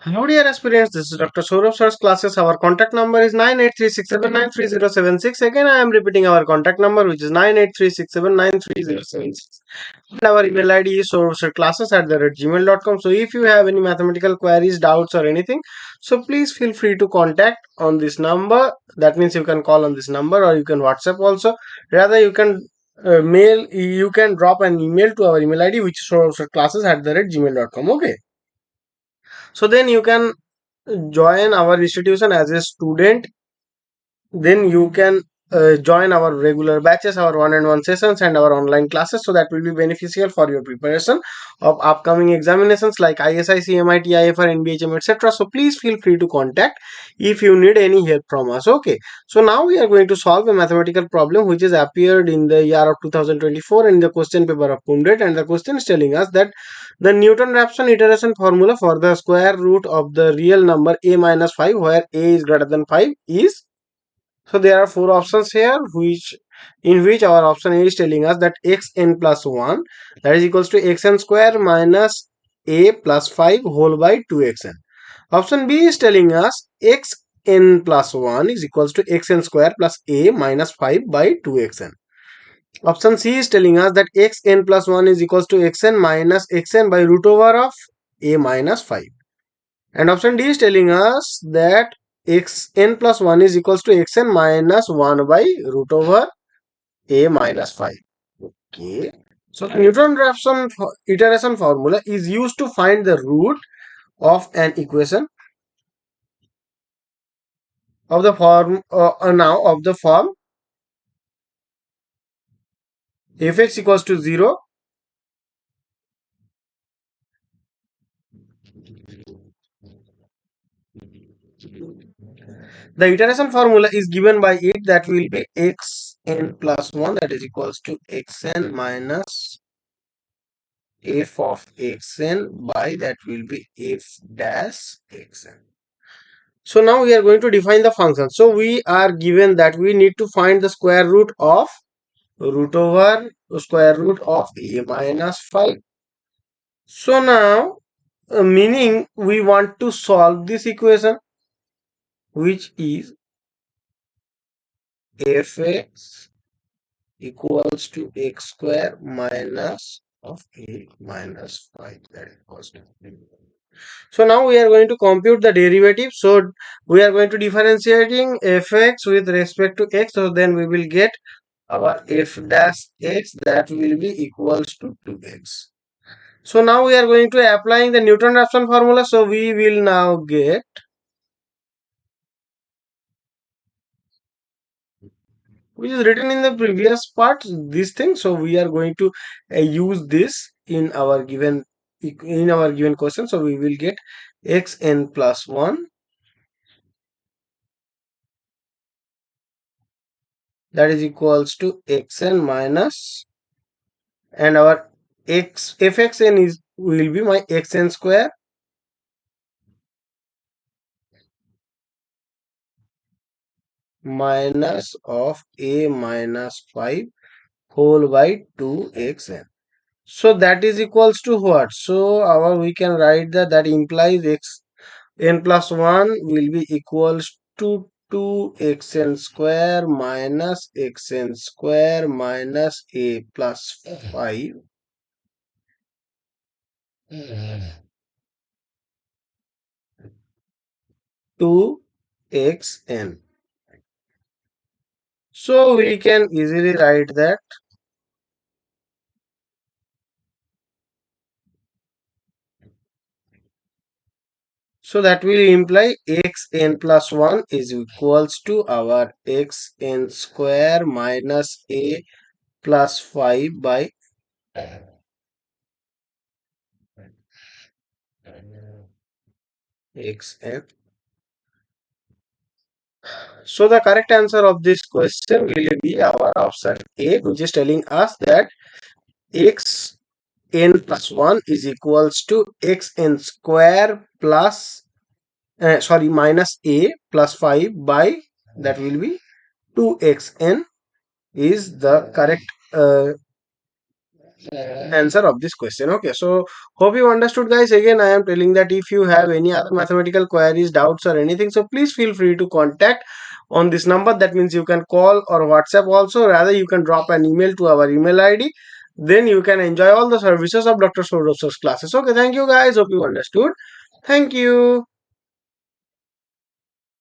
Hello dear aspirants, this is Dr. Sourav Sir's classes. Our contact number is 98367930076. Again, I am repeating our contact number, which is 98367930076. And our email ID is souravsirclasses@gmail.com. So if you have any mathematical queries, doubts or anything, so please feel free to contact on this number. That means you can call on this number or you can WhatsApp also. Rather, you can you can drop an email to our email ID, which is souravsirclasses@gmail.com. Okay. So then you can join our institution as a student. Then you can join our regular batches, our one-on-one sessions and our online classes, so that will be beneficial for your preparation of upcoming examinations like ISI, CMI, TIFR, NBHM, etc. So please feel free to contact if you need any help from us. Okay, so now we are going to solve a mathematical problem which is appeared in the year of 2024 in the question paper of PUMDET, and the question is telling us that the Newton-Raphson iteration formula for the square root of the real number a minus 5 where a is greater than 5 is. So there are four options here, which our option A is telling us that xn plus 1, that is equals to xn square minus a plus 5 whole by 2xn. Option B is telling us xn plus 1 is equals to xn square plus a minus 5 by 2xn. Option C is telling us that xn plus 1 is equals to xn minus xn by root over of a minus 5. And option D is telling us that xn plus 1 is equals to xn minus 1 by root over a minus 5. Okay. So the Newton-Raphson iteration formula is used to find the root of an equation of the form fx equals to 0. The iteration formula is given by it, that will be xn plus 1, that is equals to xn minus f of xn by, that will be f dash xn. So now we are going to define the function. So we are given that we need to find the square root of root over square root of a minus 5. So now meaning we want to solve this equation, which is fx equals to x square minus of a minus 5, that equals to. So now we are going to compute the derivative. So we are going to differentiating fx with respect to x. So then we will get our f dash x, that will be equals to 2x. So now we are going to applying the Newton-Raphson formula. So we will now get which is written in the previous part, this thing. So we are going to use this in our given question. So we will get xn plus 1, that is equals to xn minus, and our fxn is will be my xn square minus of a minus 5 whole by 2xn. So that is equals to what? So we can write that implies xn plus 1 will be equals to 2xn square minus xn square minus a plus 5 to xn. So we can easily write that. So that will imply xn plus 1 is equals to our xn square minus a plus 5 by xn. So the correct answer of this question will be our option A, which is telling us that xn plus 1 is equals to xn square plus minus a plus 5 by, that will be 2xn is the correct answer of this question. Okay, so hope you understood, guys. Again, I am telling that if you have any other mathematical queries, doubts, or anything, so please feel free to contact on this number. That means you can call or WhatsApp also. Rather, you can drop an email to our email ID. Then you can enjoy all the services of Dr. Sourav's classes. Okay, thank you, guys. Hope you understood. Thank you.